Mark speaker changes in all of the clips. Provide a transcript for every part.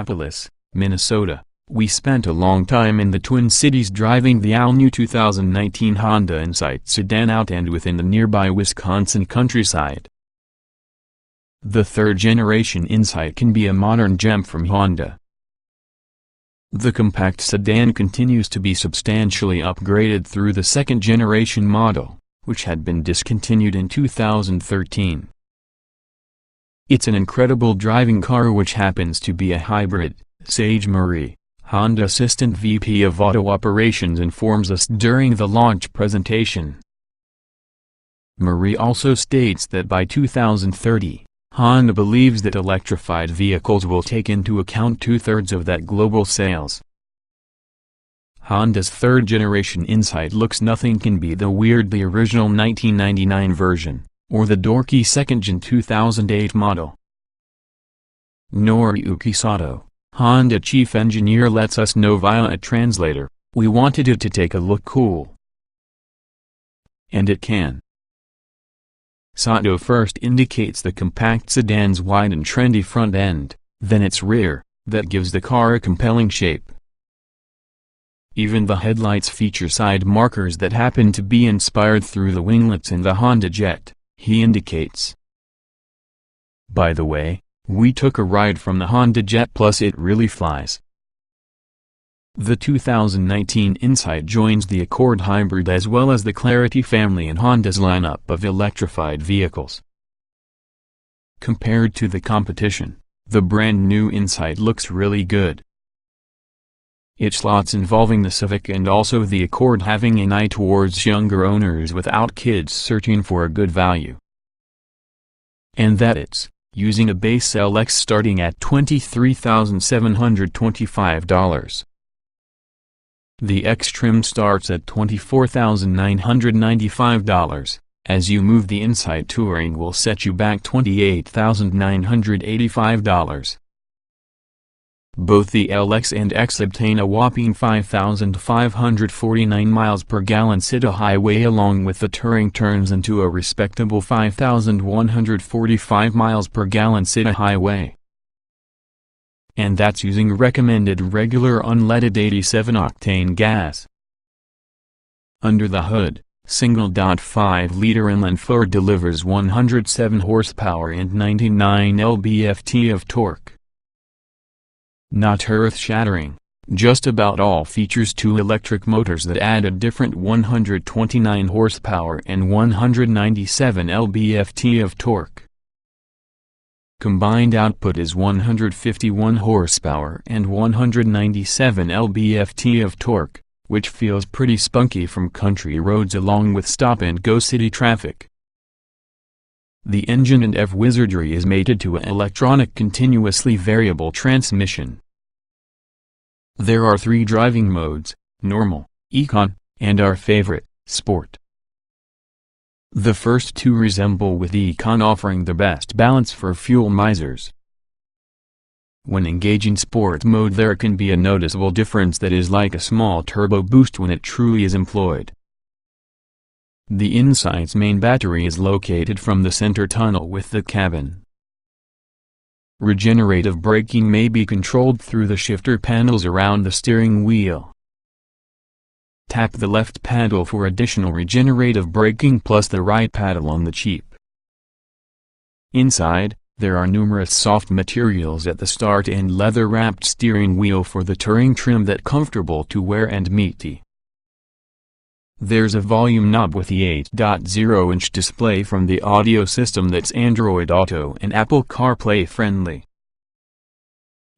Speaker 1: Minneapolis, Minnesota. We spent a long time in the Twin Cities driving the all-new 2019 Honda Insight sedan out and within the nearby Wisconsin countryside. The third-generation Insight can be a modern gem from Honda. The compact sedan continues to be substantially upgraded through the second-generation model, which had been discontinued in 2013. It's an incredible driving car which happens to be a hybrid, Sage Marie, Honda Assistant VP of Auto Operations informs us during the launch presentation. Marie also states that by 2030, Honda believes that electrified vehicles will take into account 2/3 of that global sales. Honda's third-generation Insight looks nothing can beat the weirdly original 1999 version, or the dorky second-gen 2008 model. Noriyuki Sato, Honda chief engineer, lets us know via a translator, "We wanted it to take a look cool. And it can." Sato first indicates the compact sedan's wide and trendy front end, then its rear, that gives the car a compelling shape. Even the headlights feature side markers that happen to be inspired through the winglets in the Honda Jet, he indicates. By the way, we took a ride from the Honda Jet, plus it really flies. The 2019 Insight joins the Accord Hybrid as well as the Clarity family in Honda's lineup of electrified vehicles. Compared to the competition, the brand new Insight looks really good. It slots involving the Civic and also the Accord, having an eye towards younger owners without kids searching for a good value. And that it's using a base LX starting at $23,725. The X trim starts at $24,995. As you move, the Insight Touring will set you back $28,985. Both the LX and X obtain a whopping 5,549 miles per gallon city highway, along with the Touring turns into a respectable 5,145 miles per gallon city highway. And that's using recommended regular unleaded 87-octane gas. Under the hood, single 5-liter inline four delivers 107 horsepower and 99 lb-ft of torque. Not earth-shattering, just about all features two electric motors that add a different 129 horsepower and 197 lb-ft of torque. Combined output is 151 horsepower and 197 lb-ft of torque, which feels pretty spunky from country roads along with stop-and-go city traffic. The engine and F-wizardry is mated to an electronic continuously variable transmission. There are 3 driving modes: normal, econ, and our favorite, sport. The first 2 resemble, with econ offering the best balance for fuel misers. When engaging sport mode, there can be a noticeable difference that is like a small turbo boost when it truly is employed. The Insight's main battery is located from the center tunnel with the cabin. Regenerative braking may be controlled through the shifter panels around the steering wheel. Tap the left paddle for additional regenerative braking plus the right paddle on the cheap. Inside, there are numerous soft materials at the start and leather-wrapped steering wheel for the Touring trim that comfortable to wear and meaty. There's a volume knob with the 8.0-inch display from the audio system that's Android Auto and Apple CarPlay friendly.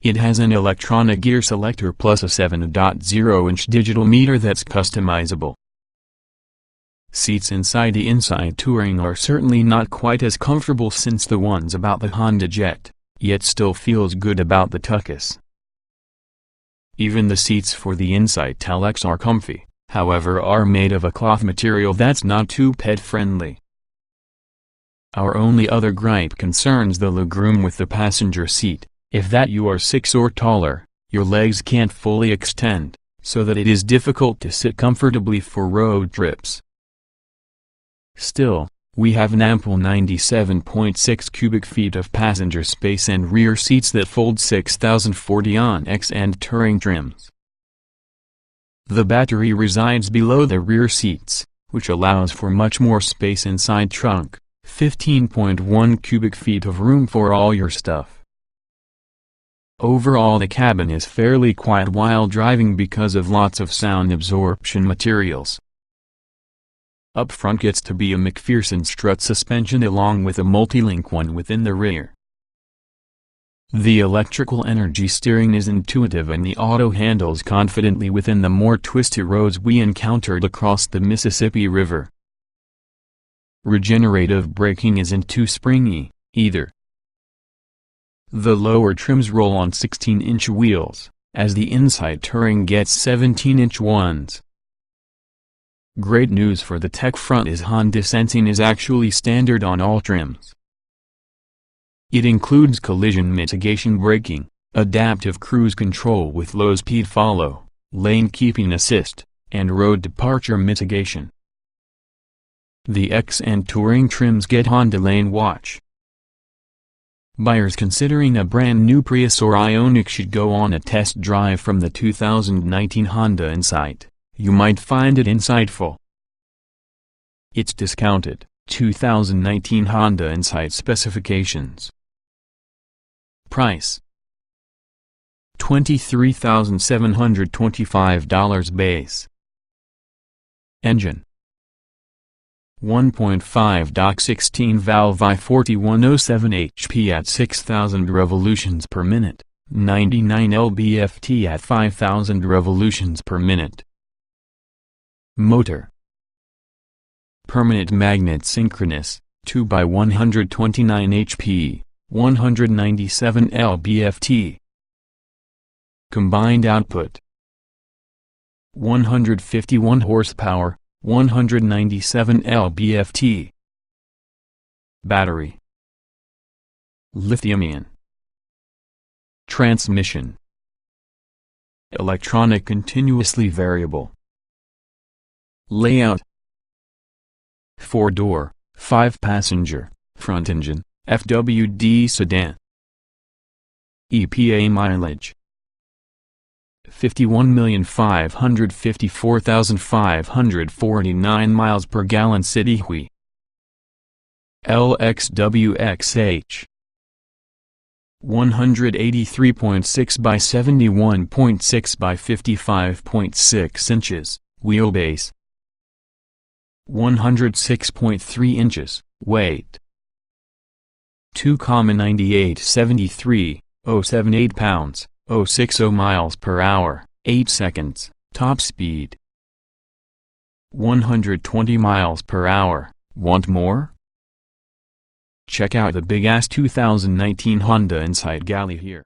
Speaker 1: It has an electronic gear selector plus a 7.0-inch digital meter that's customizable. Seats inside the Insight Touring are certainly not quite as comfortable since the ones about the Honda Jet, yet still feels good about the Tuckus. Even the seats for the Insight LX are comfy, however are made of a cloth material that's not too pet-friendly. Our only other gripe concerns the legroom with the passenger seat. If that you are 6 or taller, your legs can't fully extend, so that it is difficult to sit comfortably for road trips. Still, We have an ample 97.6 cubic feet of passenger space and rear seats that fold 6040 on X and touring trims. The battery resides below the rear seats, which allows for much more space inside trunk, 15.1 cubic feet of room for all your stuff. Overall, the cabin is fairly quiet while driving because of lots of sound absorption materials. Up front gets to be a McPherson strut suspension along with a multi-link one within the rear. The electrical energy steering is intuitive and the auto handles confidently within the more twisty roads we encountered across the Mississippi River. Regenerative braking isn't too springy, either. The lower trims roll on 16-inch wheels, as the inside touring gets 17-inch ones. Great news for the tech front is Honda Sensing is actually standard on all trims. It includes collision mitigation braking, adaptive cruise control with low-speed follow, lane keeping assist, and road departure mitigation. The X and Touring trims get Honda Lane Watch. Buyers considering a brand new Prius or Ioniq should go on a test drive from the 2019 Honda Insight. You might find it insightful. It's discounted, 2019 Honda Insight specifications. Price: $23,725 base. Engine: 1.5 16 valve I4107 HP at 6,000 revolutions per minute, 99 lb-ft at 5,000 revolutions per minute. Motor: permanent magnet synchronous, 2x129 HP, 197 lb-ft. Combined output: 151 horsepower, 197 lb-ft. Battery: lithium-ion. Transmission: electronic continuously variable. Layout: 4-door, 5-passenger, front engine, FWD sedan. EPA mileage: 51,554,549 miles per gallon city hui. LXWXH: 183.6 by 71.6 by 55.6 inches, wheelbase. 106.3 inches, weight. 2,9873, 078 pounds, 060 miles per hour, 8 seconds, top speed. 120 miles per hour, want more? Check out the big-ass 2019 Honda Insight Galley here.